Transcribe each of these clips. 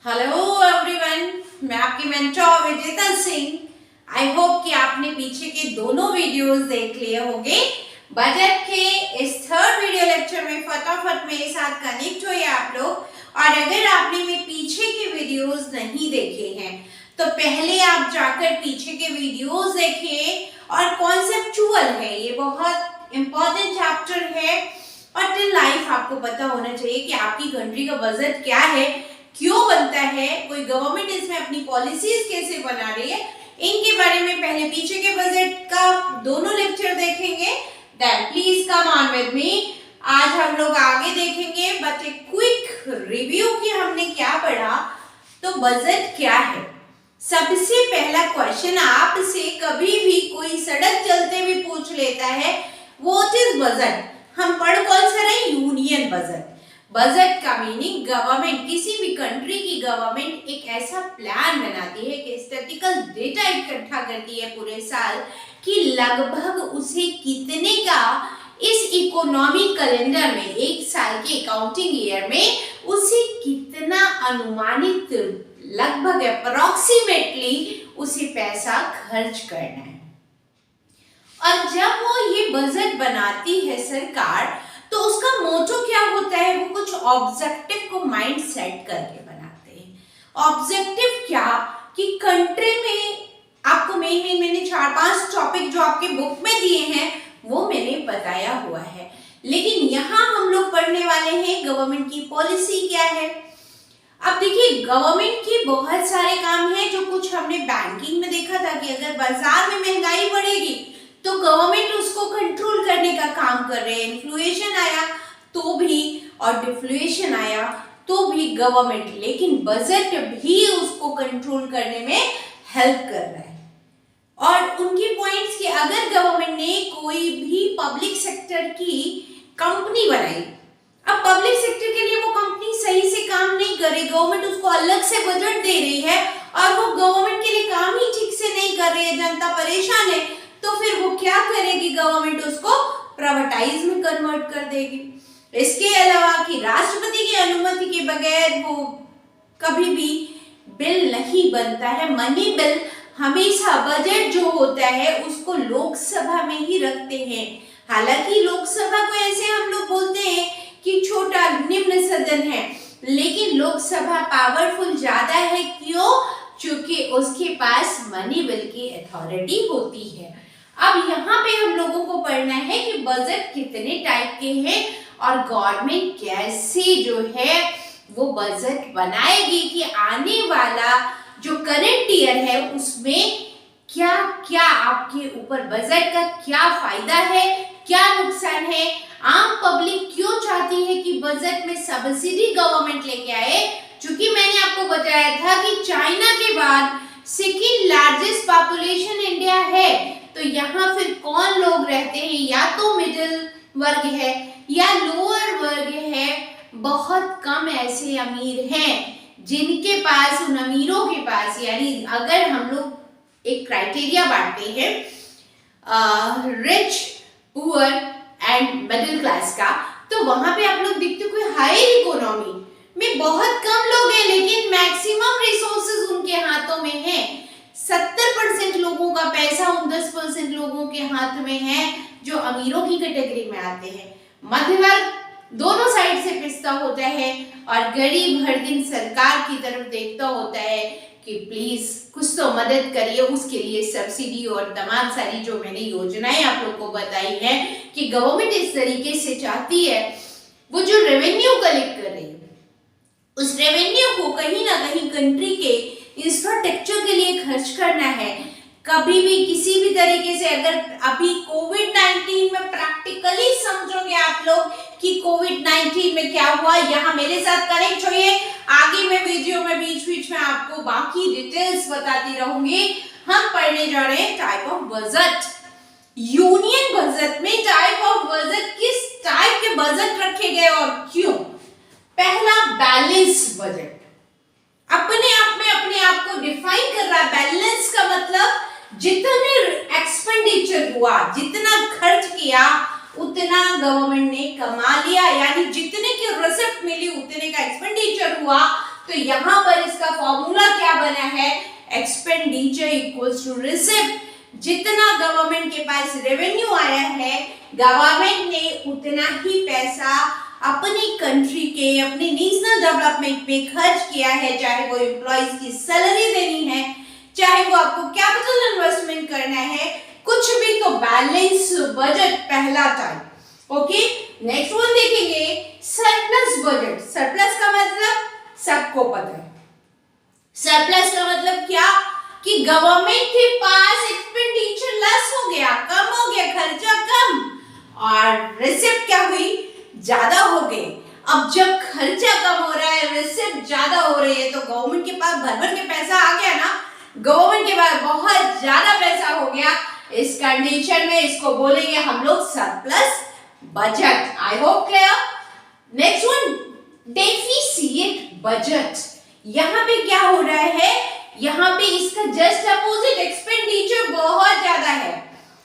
Hello everyone, मैं आपकी mentor विजेता सिंह। आई होप कि आपने पीछे के दोनों वीडियोस देख लिए होंगे। बजट के इस थर्ड वीडियो लेक्चर में फटाफट मेरे साथ कनेक्ट होइए आप लोग। और अगर आपने मेरे पीछे के वीडियोस नहीं देखे हैं तो पहले आप जाकर पीछे के वीडियोस देखिए। और कॉन्सेप्चुअल है, ये बहुत इंपॉर्टेंट चैप्टर है और टिल लाइफ आपको पता होना चाहिए कि आपकी कंट्री का बजट क्या है, क्यों बनता है, कोई गवर्नमेंट इसमें अपनी पॉलिसीज कैसे बना रही है, इनके बारे में पहले पीछे के बजट का दोनों लेक्चर देखेंगे। Then please come on with me. आज हम लोग आगे देखेंगे बट एक क्विक रिव्यू कि हमने क्या पढ़ा। तो बजट क्या है? सबसे पहला क्वेश्चन आपसे कभी भी कोई सड़क चलते भी पूछ लेता है, व्हाट इज बजट? हम पढ़ कौन सा रहे? Union budget. बजट का मीनिंग गवर्नमेंट, किसी भी कंट्री की गवर्नमेंट एक ऐसा प्लान बनाती है कि स्टैटिस्टिकल डेटा इकट्ठा करती है पूरे साल कि लगभग उसे कितने का इस इकोनॉमिक कैलेंडर में, एक साल के अकाउंटिंग ईयर में उसे कितना अनुमानित लगभग अप्रोक्सीमेटली उसे पैसा खर्च करना है। और जब वो ये बजट बनाती है सरकार, तो उसका मोटो क्या होता है? वो कुछ ऑब्जेक्टिव को माइंड सेट करके बनाते हैं। ऑब्जेक्टिव क्या कि कंट्री में आपको मेन मैंने 4-5 टॉपिक जो आपके बुक में दिए हैं वो मैंने बताया हुआ है, लेकिन यहाँ हम लोग पढ़ने वाले हैं गवर्नमेंट की पॉलिसी क्या है। अब देखिए, गवर्नमेंट की बहुत सारे काम है जो कुछ हमने बैंकिंग में देखा था कि अगर बाजार में महंगाई बढ़ेगी तो गवर्नमेंट उसको कंट्रोल करने का काम कर रहे हैं। इन्फ्लेशन आया तो भी और डिफ्लेशन आया तो भी गवर्नमेंट, लेकिन बजट भी उसको कंट्रोल करने में हेल्प कर रहा है। और उनकी पॉइंट्स कि अगर गवर्नमेंट ने कोई भी पब्लिक सेक्टर की कंपनी बनाई, अब पब्लिक सेक्टर के लिए वो कंपनी सही से काम नहीं करे, गवर्नमेंट उसको अलग से बजट दे रही है और वो गवर्नमेंट के लिए काम ही ठीक से नहीं कर रही है, जनता परेशान है, तो फिर वो क्या करेगी? गवर्नमेंट उसको प्राइवेटाइज में कन्वर्ट कर देगी। इसके अलावा कि राष्ट्रपति की अनुमति के बगैर वो कभी भी बिल नहीं बनता है। मनी बिल हमेशा बजट जो होता है उसको लोकसभा में ही रखते हैं। हालांकि लोकसभा को ऐसे हम लोग बोलते हैं कि छोटा निम्न सदन है, लेकिन लोकसभा पावरफुल ज्यादा है। क्यों? क्योंकि उसके पास मनी बिल की अथॉरिटी होती है। अब यहाँ पे हम लोगों को पढ़ना है कि बजट कितने टाइप के हैं और गवर्नमेंट कैसे जो है वो बजट बनाएगी कि आने वाला जो करंट ईयर है उसमें क्या क्या आपके ऊपर बजट का क्या फायदा है, क्या नुकसान है। आम पब्लिक क्यों चाहती है कि बजट में सब्सिडी गवर्नमेंट लेके आए? क्योंकि मैंने आपको बताया था कि चाइना के बाद सेकेंड लार्जेस्ट पॉपुलेशन इंडिया है, तो यहाँ फिर कौन लोग रहते हैं? या तो मिडिल वर्ग है या लोअर वर्ग है। बहुत कम ऐसे अमीर हैं जिनके पास, उन अमीरों के पास, यानी अगर हम लोग एक क्राइटेरिया बांटते हैं rich, poor and middle class का, तो वहां पे आप लोग देखते हो कोई हायर इकोनॉमी में बहुत कम लोग हैं, लेकिन मैक्सिमम रिसोर्सेज उनके हाथों में है। 70% लोगों का पैसा उन 10% लोगों के हाथ में है जो अमीरों की कैटेगरी में आते हैं। मध्य वर्ग दोनों साइड से पिसता होता है और गरीब हर दिन सरकार की तरफ देखता होता है कि प्लीज कुछ तो मदद करिए। उसके लिए सब्सिडी और तमाम सारी जो मैंने योजनाएं आप लोग को बताई है कि गवर्नमेंट इस तरीके से चाहती है, वो जो रेवेन्यू कलेक्ट कर रही है उस रेवेन्यू को कहीं ना कहीं कंट्री के इंफ्रास्ट्रक्चर के लिए खर्च करना है। कभी भी किसी भी तरीके से, अगर अभी कोविड-19 में प्रैक्टिकली समझोगे आप लोग कि कोविड-19 में क्या हुआ, यहाँ मेरे साथ कनेक्ट होइए। आगे मैं वीडियो में बीच में आपको बाकी डिटेल्स बताती रहूंगी। हम पढ़ने जा रहे हैं type of budget. Union budget में टाइप ऑफ बजट, किस टाइप के बजट रखे गए और क्यों? पहला, बैलेंस बजट अपने आप को डिफाइन कर रहा है। बैलेंस का मतलब जितने एक्सपेंडिचर हुआ, जितना खर्च किया उतना गवर्नमेंट ने कमा लिया, यानी जितने की रिसिप्ट मिली उतने का एक्सपेंडिचर हुआ तो यहाँ पर इसका फॉर्मूला क्या बना है, एक्सपेंडिचर इक्वल्स टू रिसिप्ट। जितना गवर्नमेंट के पास रेवेन्यू आया है, गवर्नमेंट ने उतना ही पैसा अपनी कंट्री के, अपने नेशनल डेवलपमेंट में खर्च किया है, चाहे वो एम्प्लॉइज की सैलरी देनी है, चाहे वो आपको कैपिटल इन्वेस्टमेंट करना है, कुछ भी, तो बैलेंस बजट पहला टाइप। ओके, नेक्स्ट वन देखेंगे सरप्लस बजट। सरप्लस का मतलब सबको पता है, सरप्लस का मतलब क्या, कि गवर्नमेंट के पास एक्सपेंडिचर लेस हो गया, कम हो गया, खर्चा कम, और रिसिप्ट क्या हुई, ज्यादा हो गई। अब जब खर्चा कम हो रहा है, रिसिप्ट ज्यादा हो रही है, तो गवर्नमेंट के पास भर के पैसा आ गया ना, गवर्नमेंट के पास बहुत ज्यादा पैसा हो गया। इस कंडीशन में इसको बोलेंगे हम लोग surplus budget. I hope clear. Next one, deficit budget. यहाँ पे क्या हो रहा है, यहाँ पे इसका जस्ट अपोजिट, एक्सपेंडिचर बहुत ज्यादा है,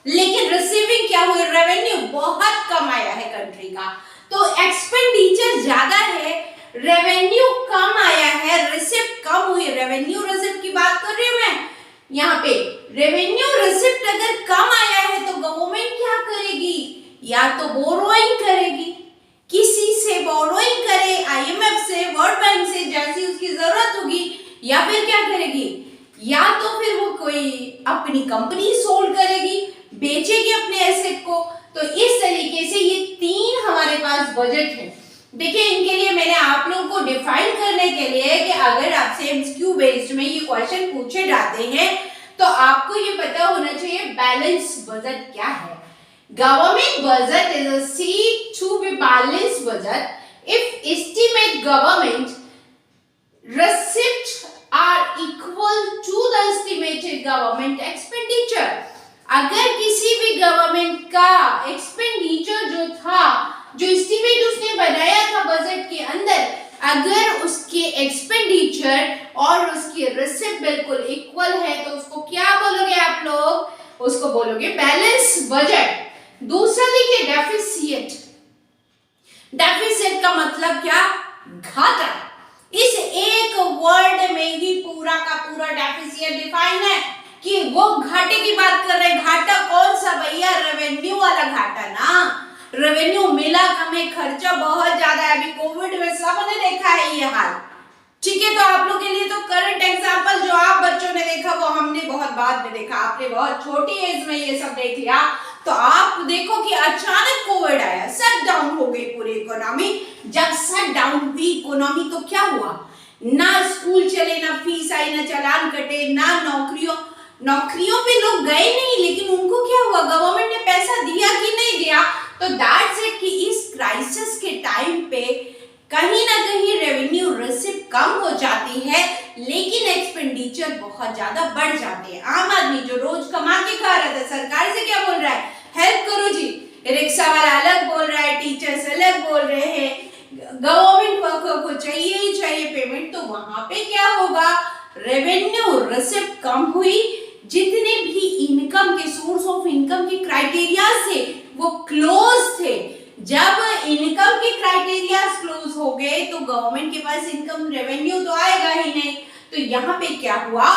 लेकिन रिसीविंग क्या हुई, रेवेन्यू बहुत कम आया है कंट्री का। तो एक्सपेंडिचर ज्यादा है, रेवेन्यू कम आया है, रिसिप्ट कम हुई। रेवेन्यू रिसिप्ट की बात कर रही हूं मैं यहाँ पे। रेवेन्यू रिसिप्ट अगर कम आया है तो गवर्नमेंट क्या करेगी, या तो बोरोइंग करेगी, किसी से बोरोइंग करे, आईएमएफ से, वर्ल्ड बैंक से, जैसी उसकी जरूरत होगी, या फिर क्या करेगी, या तो फिर वो कोई अपनी कंपनी सोल्ड करेगी, बेचेगी अपने एसेट को। तो इस तरीके से ये तीन हमारे पास बजट है। देखिए, इनके लिए मैंने आप लोगों को डिफाइन करने के लिए कि अगर आपसे एमसीक्यू बेस्ड में ये क्वेश्चन पूछे जाते हैं तो आपको ये पता होना चाहिए बैलेंस बजट क्या है। Government budget is a seek to be balance budget if estimate government receipts are equal to the estimated government expenditure। अगर किसी भी गवर्नमेंट का एक्सपेंडिचर जो था, जो एस्टिमेट उसने बनाया था बजट के अंदर, अगर उसके एक्सपेंडिचर और उसकी रिसिप्ट बिल्कुल इक्वल है तो उसको क्या बोलोगे आप लोग, उसको बोलोगे बैलेंस बजट। दूसरा देखिए डेफिसिट। डेफिसिट का मतलब क्या, घाटा। इस एक वर्ड में ही पूरा का पूरा डेफिसिट डिफाइन है कि वो घाटे की बात कर रहे हैं। घाटा कौन सा भैया, रेवेन्यू वाला घाटा ना। रेवेन्यू मिला कम है, खर्चा बहुत ज्यादा है। अभी कोविड में सबने देखा है ये हाल, ठीक है। तो आप लोग के लिए तो करंट एग्जांपल जो आप बच्चों ने देखा वो हमने बहुत बाद में देखा। आपने बहुत छोटी एज में ये सब देख लिया। तो आप देखो कि अचानक कोविड आया, शट डाउन हो गई पूरी इकोनॉमी। जब शट डाउन हुई इकोनॉमी तो क्या हुआ, ना स्कूल चले, ना फीस आई, ना चालान कटे, ना नौकरियों पे लोग गए नहीं, लेकिन उनको क्या हुआ, गवर्नमेंट ने पैसा दिया कि नहीं दिया। तो दैट्स इट कि इस क्राइसिस के टाइम पे कहीं ना कहीं रेवेन्यू रिसिप्ट कम हो जाती है, लेकिन एक्सपेंडिचर बहुत ज्यादा बढ़ जाते हैं। आम आदमी जो रोज कमा के खा रहा था, सरकार से क्या बोल रहा है, हेल्प करो जी। रिक्शा वाला अलग बोल रहा है, टीचर्स अलग बोल रहे हैं, गवर्नमेंट वर्कर को चाहिए ही चाहिए पेमेंट। तो वहां पे क्या होगा, रेवेन्यू रिसिप्ट कम हुई। जितने भी इनकम के सोर्स ऑफ इनकम के क्राइटेरिया थे वो क्लोज थे। जब इनकम के क्राइटेरिया क्लोज हो गए तो गवर्नमेंट के पास इनकम, रेवेन्यू तो आएगा ही नहीं। तो यहाँ पे क्या हुआ,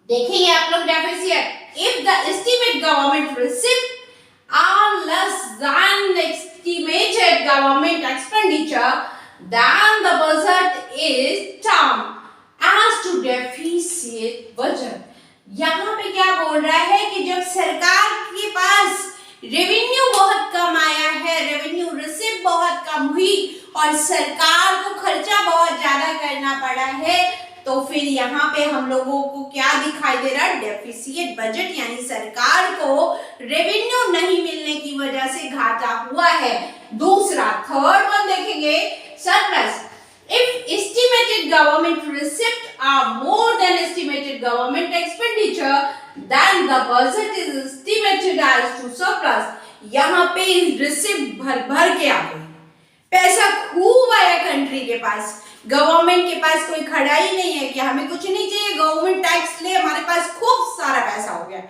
देखेंगे आप लोग deficit. If the estimate government receipt are less than estimated government expenditure, then the budget is termed as to deficit budget। यहाँ पे क्या बोल रहा है कि जब सरकार के पास रेवेन्यू बहुत कम आया है, रेवेन्यू रिसिप्ट बहुत कम हुई और सरकार को खर्चा बहुत ज्यादा करना पड़ा है, तो फिर यहाँ पे हम लोगों को क्या दिखाई दे रहा है, डेफिसिट बजट। यानी सरकार को रेवेन्यू नहीं मिलने की वजह से घाटा हुआ है। दूसरा, थर्ड वन देखेंगे, surplus. If estimated government receipts are more than estimated government expenditure, then the budget is estimated as to surplus। यहाँ पे रिसिप्ट भर के आ गई, पैसा खूब आया कंट्री के पास, गवर्नमेंट के पास कोई खड़ा ही नहीं है कि हमें कुछ नहीं चाहिए, गवर्नमेंट टैक्स ले, हमारे पास खूब सारा पैसा हो गया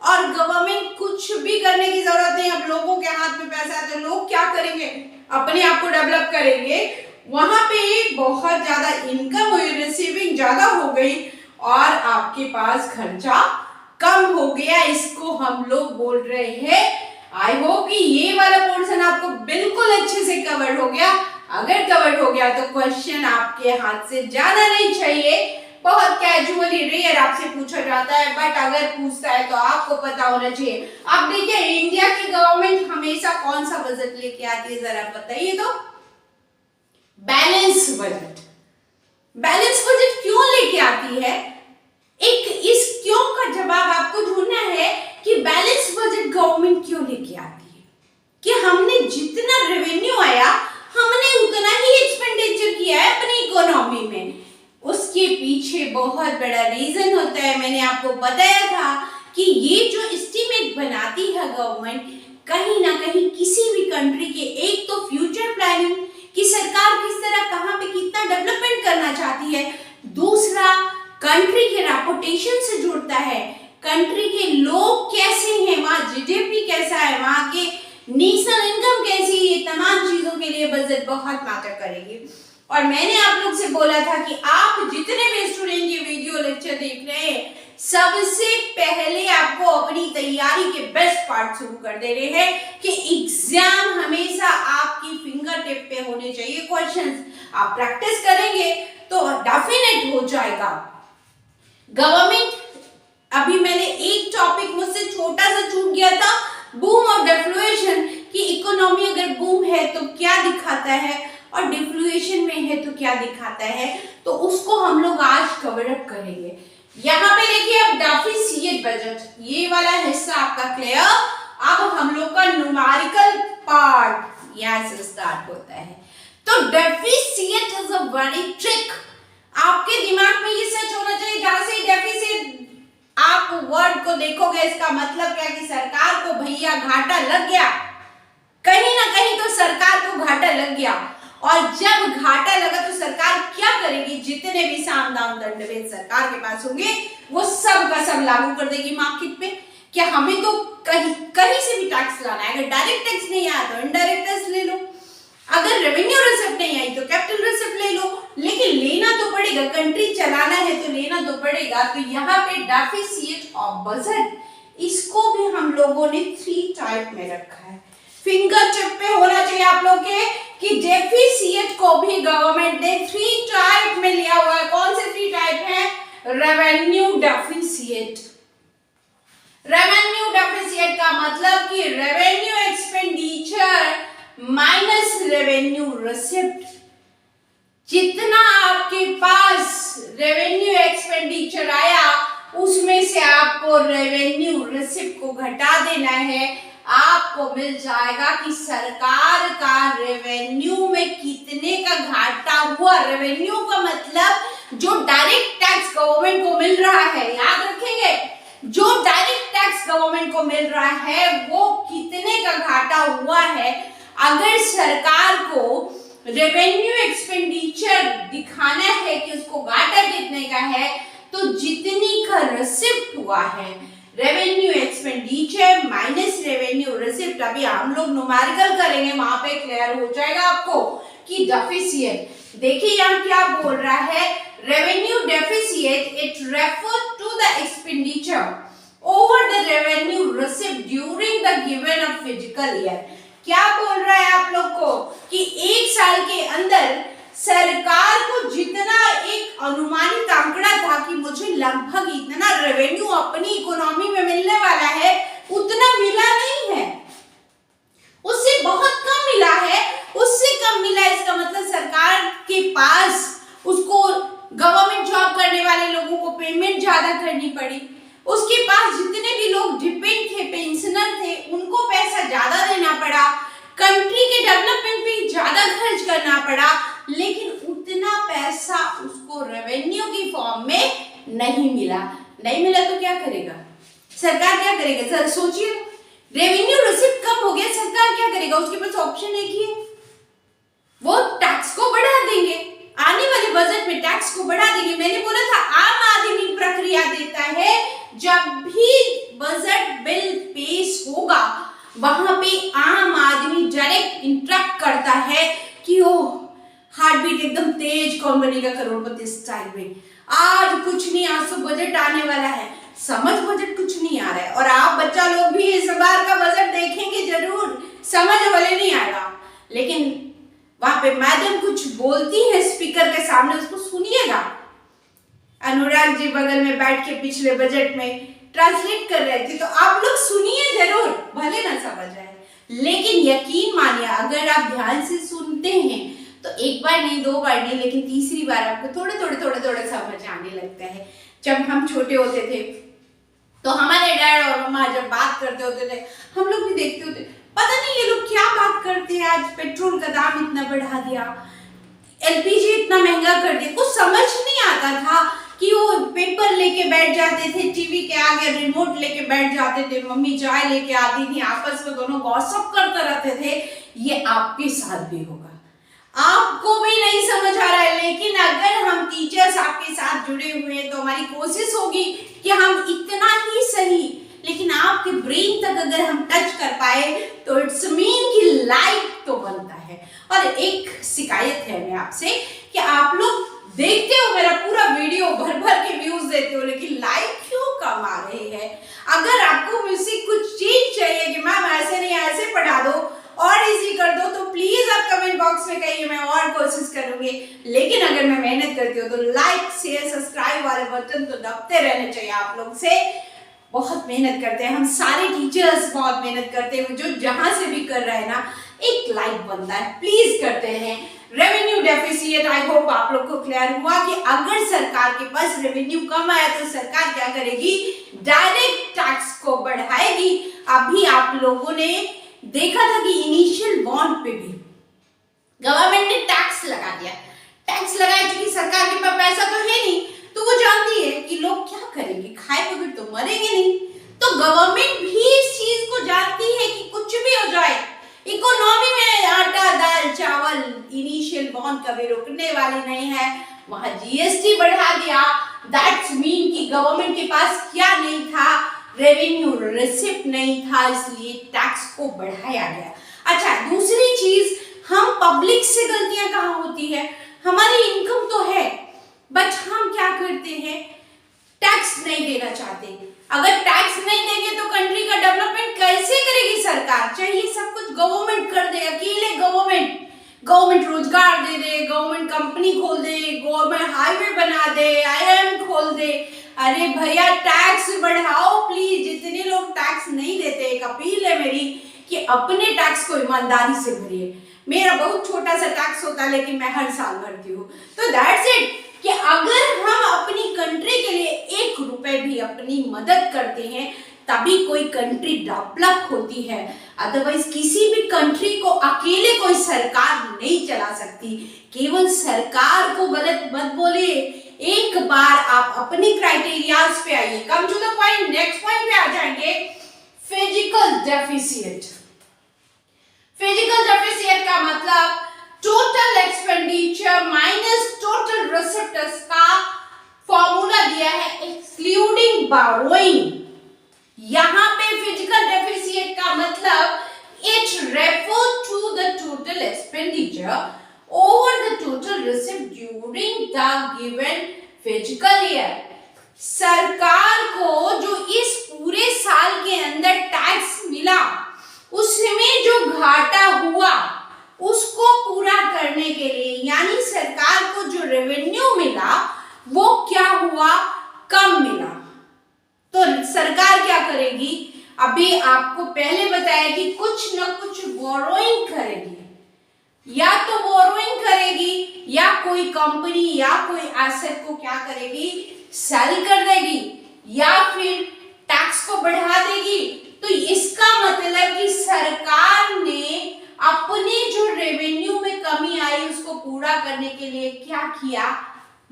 और गवर्नमेंट कुछ भी करने की जरूरत नहीं। अब लोगों के हाथ में पैसा है तो लोग क्या करेंगे, अपने आप को डेवलप करेंगे वहां पे बहुत ज्यादा इनकम हुई, रिसीविंग ज्यादा हो गई और आपके पास खर्चा कम हो गया। इसको हम लोग बोल रहे हैं। आई होप कि ये वाला पोर्शन आपको बिल्कुल अच्छे से कवर हो गया। अगर कवर हो गया तो क्वेश्चन आपके हाथ से जाना नहीं चाहिए। बहुत कैजुअली रेयर आपसे पूछा जाता है, बट अगर पूछता है तो आपको पता होना चाहिए। अब देखिए, इंडिया की गवर्नमेंट हमेशा कौन सा बजट लेके आती है, जरा बताइए तो? Balance budget. बैलेंस बजट क्यों लेके आती है? एक इस क्यों का जवाब आपको ढूंढना है कि बैलेंस बजट गवर्नमेंट क्यों लेके आती है। कि हमने जितना रेवेन्यू आया हमने उतना ही एक्सपेंडिचर किया है अपनी इकोनॉमी में। उसके पीछे बहुत बड़ा रीजन होता है। मैंने आपको बताया था कि ये जो एस्टीमेट बनाती है गवर्नमेंट, कहीं ना कहीं किसी भी कंट्री के, एक तो फ्यूचर प्लानिंग कि सरकार किस तरह कहां पे कितना डेवलपमेंट करना चाहती है, दूसरा कंट्री के रेपुटेशन से जुड़ता है, कंट्री के लोग कैसे हैं, वहां जीडीपी कैसा है, वहां के नेशनल इनकम कैसी है, ये तमाम चीजों के लिए बजट बहुत मैटर करेगी। और मैंने आप लोग से बोला था कि आप जितने भी स्टूडेंट ये वीडियो लेक्चर देख रहे हैं, सबसे पहले आपको अपनी तैयारी के बेस्ट पार्ट शुरू कर दे रहे हैं कि एग्जाम हमेशा आपकी फिंगर टिप पे होने चाहिए। क्वेश्चंस आप प्रैक्टिस करेंगे तो डेफिनेट हो जाएगा। गवर्नमेंट, अभी मैंने एक टॉपिक मुझसे छोटा सा छूट गया था, बूम और डिफ्लेशन, कि इकोनॉमी अगर बूम है तो क्या दिखाता है और डिफ्लेशन में है तो क्या दिखाता है, तो उसको हम लोग आज कवर अप करेंगे। यहाँ पे देखिए, अब डेफिसिट बजट, ये वाला हिस्सा आपका क्लियर। अब हम लोग का न्यूमेरिकल पार्ट यहाँ से स्टार्ट होता है। तो deficit is a very trick. आपके दिमाग में ये सच होना चाहिए, जहां से डेफिसिट आप वर्ड को देखोगे इसका मतलब क्या कि सरकार को भैया घाटा लग गया, कहीं ना कहीं तो सरकार को घाटा लग गया। और जब घाटा लगा तो सरकार क्या करेगी, जितने भी साम दाम दंड भेद सरकार के पास होंगे वो सब का सब लागू कर देगी मार्केट पे। क्या हमें तो कहीं से भी टैक्स लाना है, अगर डायरेक्ट टैक्स नहीं आया तो इनडायरेक्ट टैक्स ले लो, अगर रेवेन्यू रिसिप्ट नहीं आई तो कैपिटल रिसिप्ट ले लो, लेकिन लेना तो पड़ेगा, कंट्री चलाना है तो लेना तो पड़ेगा। तो यहाँ पे डेफिसिट ऑफ बजट, इसको भी हम लोगों ने 3 टाइप में रखा है। फिंगर टिप पे होना चाहिए आप लोग के कि डेफिसिट को भी गवर्नमेंट ने 3 टाइप में लिया हुआ है। कौन से 3 टाइप है? Revenue deficit. रेवेन्यू डेफिसिट का मतलब कि revenue expenditure minus revenue receipt. जितना आपके पास रेवेन्यू एक्सपेंडिचर आया उसमें से आपको रेवेन्यू रिसिप्ट को घटा देना है। आपको मिल जाएगा कि सरकार का रेवेन्यू में कितने का घाटा हुआ। रेवेन्यू का मतलब जो डायरेक्ट टैक्स गवर्नमेंट को मिल रहा है, याद रखेंगे, जो डायरेक्ट टैक्स गवर्नमेंट को मिल रहा है वो कितने का घाटा हुआ है। अगर सरकार को रेवेन्यू एक्सपेंडिचर दिखाना है कि उसको घाटा कितने का है, तो जितनी का रिसिप्ट हुआ है, revenue expenditure minus revenue receipt, अभी हम लोग न्यूमेरिकल करेंगे, वहां पे क्लियर हो जाएगा आपको कि डेफिसिट। देखिए यहाँ क्या बोल रहा है, revenue deficit it refer to the expenditure over the revenue receipt during the given a physical year. क्या बोल रहा है आप लोग को कि एक साल के अंदर सरकार को जितना एक अनुमानित आंकड़ा था कि मुझे लगभग इतना रेवेन्यू अपनी इकोनॉमी में मिलने वाला है, उतना मिला नहीं है, उससे बहुत कम मिला है। उससे कम मिला, इसका मतलब सरकार के पास उसको गवर्नमेंट जॉब करने वाले लोगों को पेमेंट ज्यादा करनी पड़ी, उसके पास जितने भी लोग डिपेंड थे, पेंशनर थे, उनको पैसा ज्यादा देना पड़ा, कंट्री के डेवलपमेंट पे ज्यादा खर्च करना पड़ा, लेकिन उतना पैसा उसको रेवेन्यू की फॉर्म में नहीं मिला। नहीं मिला तो क्या करेगा सरकार, क्या करेगा सर सोचिए। रेवेन्यू रिसिप्ट कम हो गया, सरकार क्या करेगा, उसके पास ऑप्शन एक ही है, वो टैक्स को बढ़ा देंगे, आने वाले बजट में टैक्स को बढ़ा देंगे। मैंने बोला था आम आदमी प्रक्रिया देता है, जब भी बजट बिल पेश होगा वहां पे आम आदमी डायरेक्ट इंटरप्ट करता है कि ओह हर एकदम तेज कौन बनेगा करोड़पति स्टाइल में। आज कुछ नहीं, आज तो बजट आने वाला है, समझ बजट कुछ नहीं आ रहा है। और आप बच्चा लोग भी इस बार का बजट देखेंगे जरूर, समझ वाले नहीं आएगा, लेकिन वहां पे मैडम कुछ बोलती है स्पीकर के सामने, उसको सुनिएगा। अनुराग जी बगल में बैठ के पिछले बजट में ट्रांसलेट कर रहे थे, तो आप लोग सुनिए जरूर, भले ना समझ आए, लेकिन यकीन मानिए अगर आप ध्यान से सुनते हैं तो एक बार नहीं, दो बार नहीं, लेकिन तीसरी बार आपको थोड़े थोड़े समझ आने लगता है। जब हम छोटे होते थे तो हमारे डैड और मम्मा जब बात करते होते थे, हम लोग भी देखते होते, पता नहीं ये लोग क्या बात करते हैं, आज पेट्रोल का दाम इतना बढ़ा दिया, एलपीजी इतना महंगा कर दिया। कुछ समझ नहीं आता था कि वो पेपर लेके बैठ जाते थे, टीवी के आगे रिमोट लेके बैठ जाते थे, मम्मी चाय लेके आती थी, आपस में दोनों गॉसिप करते रहते थे। ये आपके साथ भी होगा, आपको भी नहीं समझ आ रहा है, लेकिन अगर हम टीचर्स आपके साथ जुड़े हुए हैं तो हमारी कोशिश होगी कि हम इतना ही सही, लेकिन आपके ब्रेन तक अगर हम टच कर पाए तो इट्स मीन कि लाइक तो बनता है। और एक शिकायत है मैं आपसे कि आप लोग देखते हो मेरा पूरा वीडियो, भर भर के व्यूज देते हो, लेकिन लाइक क्यों कम आ रहे हैं? अगर आपको मुझसे कुछ चीज चाहिए कि मैम ऐसे नहीं ऐसे पढ़ा दो और इजी कर दो, तो प्लीज आप कमेंट बॉक्स में कहिए, मैं और कोशिश करूंगी। लेकिन अगर मैं मेहनत करती हूँ तो लाइक शेयर सब्सक्राइब वाले बटन तो दबते रहने चाहिए आप लोग से। बहुत मेहनत करते हैं हम सारे टीचर्स, बहुत मेहनत करते हैं, जो जहां से भी कर रहे हैं ना, एक लाइक बनता है, प्लीज करते हैं। रेवेन्यू डेफिसिट, आई होप आप लोग को क्लियर हुआ कि अगर सरकार के पास रेवेन्यू कम आया तो सरकार क्या करेगी, डायरेक्ट टैक्स को बढ़ाएगी। अभी आप लोगों ने देखा था कि इनिशियल बॉन्ड पे भी गवर्नमेंट ने टैक्स लगा दिया। टैक्स लगाया क्योंकि सरकार के पास पैसा तो है नहीं, तो वो जानती है कि लोग क्या करेंगे, खाए बगैर तो मरेंगे नहीं। तो गवर्नमेंट भी इस चीज को जानती है कि कुछ भी हो जाए, इकोनॉमी में आटा दाल चावल इनिशियल बॉन्ड कभी रुकने वाली नहीं है। वहां जीएसटी बढ़ा दिया, दैट्स मीन कि गवर्नमेंट के पास क्या नहीं था, रेवेन्यू रिसिप्ट नहीं था, इसलिए टैक्स को बढ़ाया गया। अच्छा, दूसरी चीज, हम पब्लिक से गलतियां कहाँ होती है, हमारी इनकम तो है बट हम क्या करते हैं, टैक्स नहीं देना चाहते। अगर टैक्स नहीं देंगे तो कंट्री का डेवलपमेंट कैसे करेगी सरकार? चाहिए सब कुछ गवर्नमेंट कर दे, अकेले गवर्नमेंट रोजगार दे दे, गवर्नमेंट कंपनी खोल दे, गवर्नमेंट हाईवे बना दे, आईआईएम खोल दे। अरे भैया टैक्स बढ़ाओ प्लीज। जितने लोग टैक्स नहीं देते, एक अपील है मेरी कि अपने टैक्स को ईमानदारी से भरिए। मेरा बहुत छोटा सा टैक्स होता है लेकिन मैं हर साल भरती हूँ। तो दैट्स इट कि अगर हम अपनी कंट्री के लिए 1 रुपए भी अपनी मदद करते हैं तभी कोई कंट्री डेवलप होती है। अदरवाइज किसी भी कंट्री को अकेले कोई सरकार नहीं चला सकती। केवल सरकार को गलत मत बोलिए, एक बार आप अपनी क्राइटेरियाज पे आइए। Come to the point, next point पे आ जाएंगे, फिजिकल डेफिसिट। फिजिकल डेफिसिट का मतलब total expenditure minus total receipts का फॉर्मूला दिया है एक्सक्लूडिंग बोरोइंग। यहां पे फिजिकल डेफिसिट का मतलब it refer to the total expenditure over the total receipt during the given physical year. सरकार को जो इस पूरे साल के अंदर टैक्स मिला उसमें जो घाटा हुआ उसको पूरा करने के लिए, यानी सरकार को जो रेवेन्यू मिला वो क्या हुआ, कम मिला। तो सरकार क्या करेगी, अभी आपको पहले बताया कि कुछ न कुछ बोरोइंग करेगी, या तो बोरोइंग करेगी या कोई कंपनी या कोई एसेट को क्या करेगी, सेल कर देगी या फिर टैक्स को बढ़ा देगी। तो इसका मतलब कि सरकार ने अपने जो रेवेन्यू में कमी आई उसको पूरा करने के लिए क्या किया,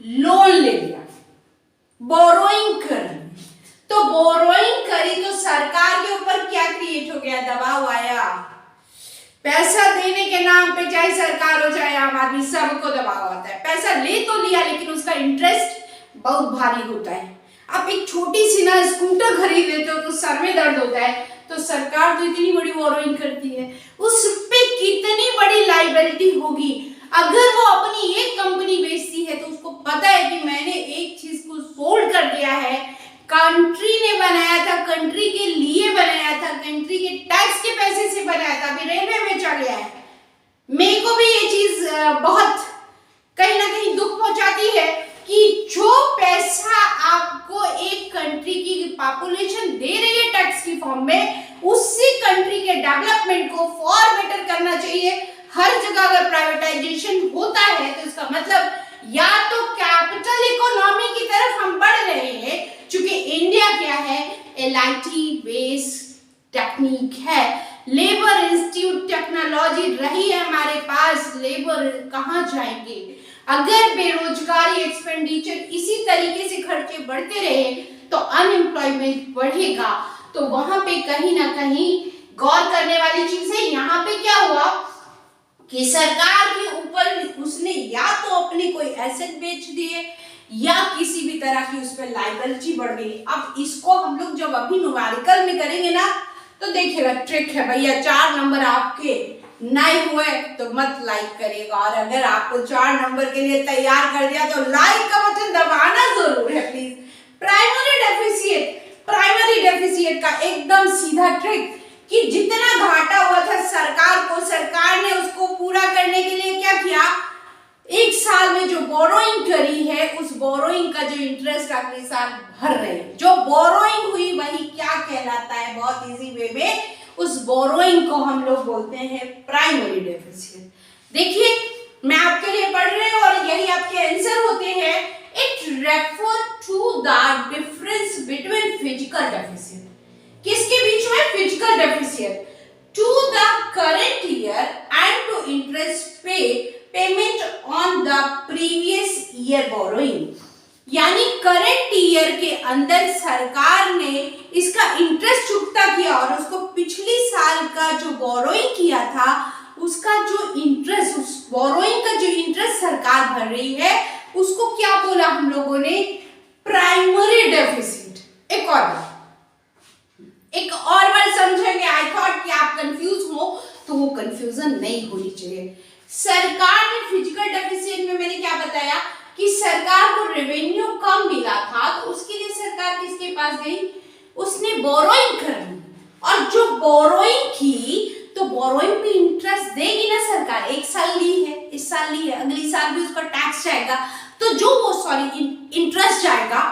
लोन ले लिया, बोरोइंग कर ली। तो बोरोइंग करी तो सरकार के ऊपर क्या क्रिएट हो गया, दबाव आया। पैसा देने के नाम पे चाहे सरकार हो चाहे आम आदमी, सबको दबाव आता है। पैसा ले तो लिया लेकिन उसका इंटरेस्ट बहुत भारी होता है। आप एक छोटी सी ना स्कूटर खरीद लेते हो तो सर में दर्द होता है, तो सरकार तो इतनी बड़ी बोरोइंग करती है, उस पे कितनी बड़ी लायबिलिटी होगी। अगर वो अपनी एक कंपनी बेचती है तो उसको पता है कि मैंने एक चीज को सोल्ड कर दिया है, कंट्री ने बनाया था, कंट्री के लिए बनाया था, कंट्री के टैक्स के पैसे से बनाया था, अभी रेलवे बेचा गया है। मेरे को भी ये चीज बहुत कहीं ना कहीं दुख पहुंचाती है कि जो पैसा आपको एक कंट्री की पॉपुलेशन दे रही है टैक्स की फॉर्म में, उसी कंट्री के डेवलपमेंट को फॉर बेटर करना चाहिए। हर जगह अगर प्राइवेटाइजेशन होता है तो इसका मतलब या तो कैपिटल इकोनॉमी की तरफ हम बढ़ रहे हैं, क्योंकि इंडिया क्या है, एलआईटी बेस्ड टेक्निक है, लेबर इंस्टीट्यूट टेक्नोलॉजी रही है हमारे पास, लेबर कहाँ जाएंगे? अगर बेरोजगारी एक्सपेंडिचर इसी तरीके से खर्चे बढ़ते रहे तो अनएम्प्लॉयमेंट बढ़ेगा। तो वहां पे कहीं ना कहीं गौर करने वाली चीज है। यहाँ पे क्या हुआ कि सरकार के ऊपर उसने या तो अपने कोई एसेट बेच दिए या किसी भी तरह की उस पर लायबिलिटी बढ़ गई। अब इसको हम लोग जब अभी न्यूमेरिकल में करेंगे ना तो देखिएगा, ट्रिक है भैया, 4 नंबर आपके नहीं हुए तो मत लाइक करिएगा, और अगर आपको 4 नंबर के लिए तैयार कर दिया तो लाइक का बटन दबाना जरूर है प्लीज। प्राइमरी डेफिसिट का एकदम सीधा ट्रिक कि जितना घाटा हुआ था सरकार को, सरकार ने उसको पूरा करने के लिए क्या किया, एक साल में जो बोरोइंग करी है उस बोरोइंग का जो इंटरेस्ट अगले साल भर रहे हैं। जो बोरोइंग हुई वही क्या कहलाता है, बहुत इजी वे में उस बोरोइंग को हम लोग बोलते हैं प्राइमरी डेफिसिट। देखिए मैं आपके लिए पढ़ रही हूँ और यही आपके आंसर होते हैं। It refer to the difference between physical deficit, किसके बीच में, physical deficit, to the current year and to interest payment on the previous year borrowing. यानी करंट ईयर के अंदर सरकार ने इसका इंटरेस्ट चुकता किया और उसको पिछली साल का जो बोरोइंग किया था उसका जो इंटरेस्ट, उस बोरोइंग का जो इंटरेस्ट सरकार भर रही है उसको क्या बोला हम लोगों ने, प्राइमरी डेफिसिट। एक और बार समझेंगे। आई थॉट कि आप कंफ्यूज हो तो वो कंफ्यूजन नहीं होनी चाहिए। सरकार ने फिजिकल डेफिसिट में मैंने क्या बताया कि सरकार को रेवेन्यू कम मिला था तो उसके लिए सरकार किसके पास गई, उसने बोरोइंग कर ली, और जो बोरोइंग की तो बोरोइंग पे इंटरेस्ट देगी ना सरकार। एक साल ली है, इस साल ली है, अगली साल भी उसका टैक्स जाएगा, तो जो वो इंटरेस्ट जाएगा,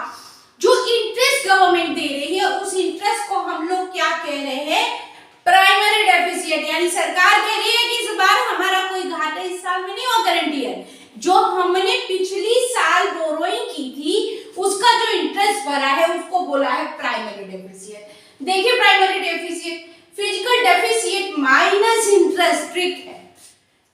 जो इंटरेस्ट गवर्नमेंट दे रही है उस इंटरेस्ट को हम लोग क्या कह रहे हैं, प्राइमरी डेफिसिट। यानी सरकार कह रही है कि इस बार हमारा कोई घाटा इस साल में नहीं हुआ, करंट ईयर जो हमने पिछली साल बोरोइंग की थी उसका जो इंटरेस्ट भरा है उसको बोला है प्राइमरी डेफिसिट। देखिए primary deficit, physical deficit minus interest, trick है,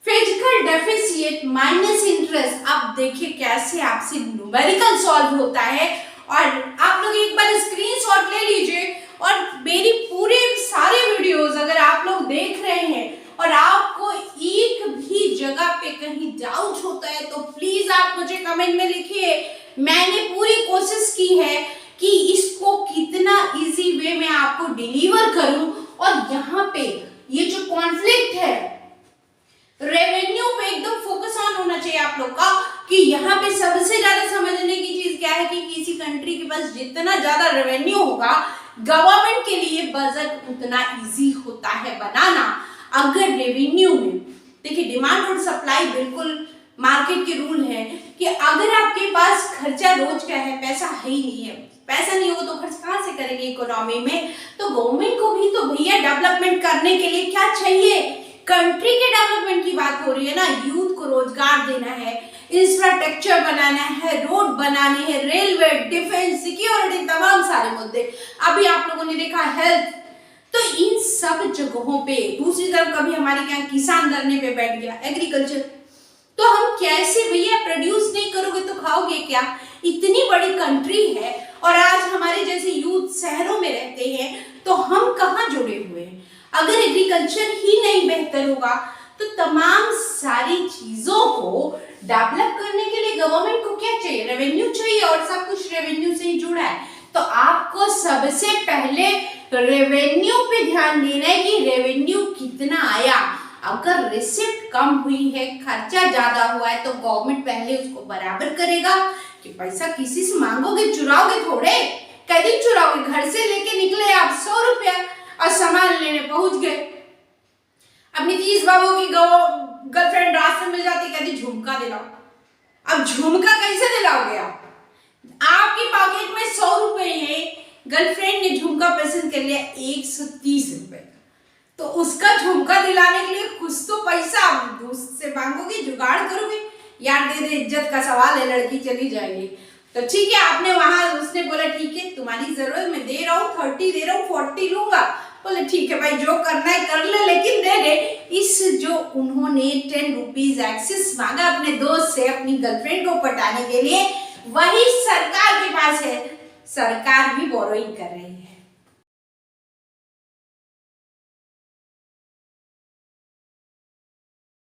फिजिकल डेफिसिट माइनस इंटरेस्ट। अब देखिए कैसे आपसे न्यूमेरिकल सॉल्व होता है, और आप लोग एक बार स्क्रीनशॉट ले लीजिए और मेरी पूरे सारे वीडियोस अगर आप लोग देख रहे हैं और आपको एक भी जगह पे कहीं डाउट होता है तो प्लीज आप मुझे कमेंट में लिखिए। मैंने पूरी कोशिश की है कि इसको कितना इजी वे में आपको डिलीवर करूं, और यहाँ पे ये जो कॉन्फ्लिक्ट है रेवेन्यू पे एकदम फोकस ऑन होना चाहिए आप लोग का, कि यहाँ पे सबसे ज्यादा समझने की चीज क्या है कि किसी कंट्री के पास जितना ज्यादा रेवेन्यू होगा गवर्नमेंट के लिए बजट उतना इजी होता है बनाना। अगर रेवेन्यू में देखिए डिमांड और सप्लाई बिल्कुल मार्केट के रूल है कि अगर आपके पास खर्चा रोज का है, पैसा है ही नहीं है, पैसा नहीं होगा तो खर्च कहाँ से करेंगे इकोनॉमी में, तो गवर्नमेंट को भी तो भैया डेवलपमेंट करने के लिए क्या चाहिए, कंट्री के डेवलपमेंट की बात हो रही है ना, यूथ को रोजगार देना है, इंफ्रास्ट्रक्चर बनाना है, रोड बनाने हैं, रेलवे, डिफेंस, सिक्योरिटी, तमाम सारे मुद्दे। अभी आप लोगों ने देखा हेल्थ, तो इन सब जगहों पे दूसरी तरफ कभी हमारे क्या किसान धरने पे बैठ गया, एग्रीकल्चर, तो हम कैसे भैया, प्रोड्यूस नहीं करोगे तो खाओगे क्या, इतनी बड़ी कंट्री है और आज हमारे जैसे यूथ शहरों में रहते हैं तो हम कहाँ जुड़े हुए हैं। अगर एग्रीकल्चर ही नहीं बेहतर होगा तो तमाम सारी चीजों को डेवलप करने के लिए गवर्नमेंट को क्या चाहिए, रेवेन्यू चाहिए, और सब कुछ रेवेन्यू से ही जुड़ा है। तो आपको सबसे पहले रेवेन्यू पे ध्यान देना है कि रेवेन्यू कितना आया। अगर रिसिप्ट कम हुई है, खर्चा ज्यादा हुआ है, तो गवर्नमेंट पहले उसको बराबर करेगा कि पैसा किसी से मांगोगे, चुराओगे थोड़े। कभी चुराओगे? घर से लेके निकले आप 100 रुपया और सामान लेने पहुंच गए। अब नीतीश बाबू की गर्लफ्रेंड रास्ते मिल जाती, कहती झुमका दिलाओ। अब झुमका कैसे दिलाओगे आप? आपकी पॉकेट में 100 रुपए है, गर्लफ्रेंड ने झुमका पसंद कर लिया 130 रुपए का, तो उसका झुमका दिलाने के लिए कुछ तो पैसा आप दोस्त से मांगोगे, जुगाड़ करोगे। यार दे दे, इज्जत का सवाल है, लड़की चली जाएगी। तो ठीक है, आपने वहां, उसने बोला ठीक है तुम्हारी जरूरत, मैं दे रहा हूँ 30 दे रहा हूँ, 40 लूंगा। बोले ठीक है भाई, जो करना है कर ले, लेकिन दे दे। इस जो उन्होंने 10 रुपीज एक्सेस मांगा अपने दोस्त से अपनी गर्लफ्रेंड को पटाने के लिए, वही सरकार के पास है। सरकार भी बोरोइंग कर रही है।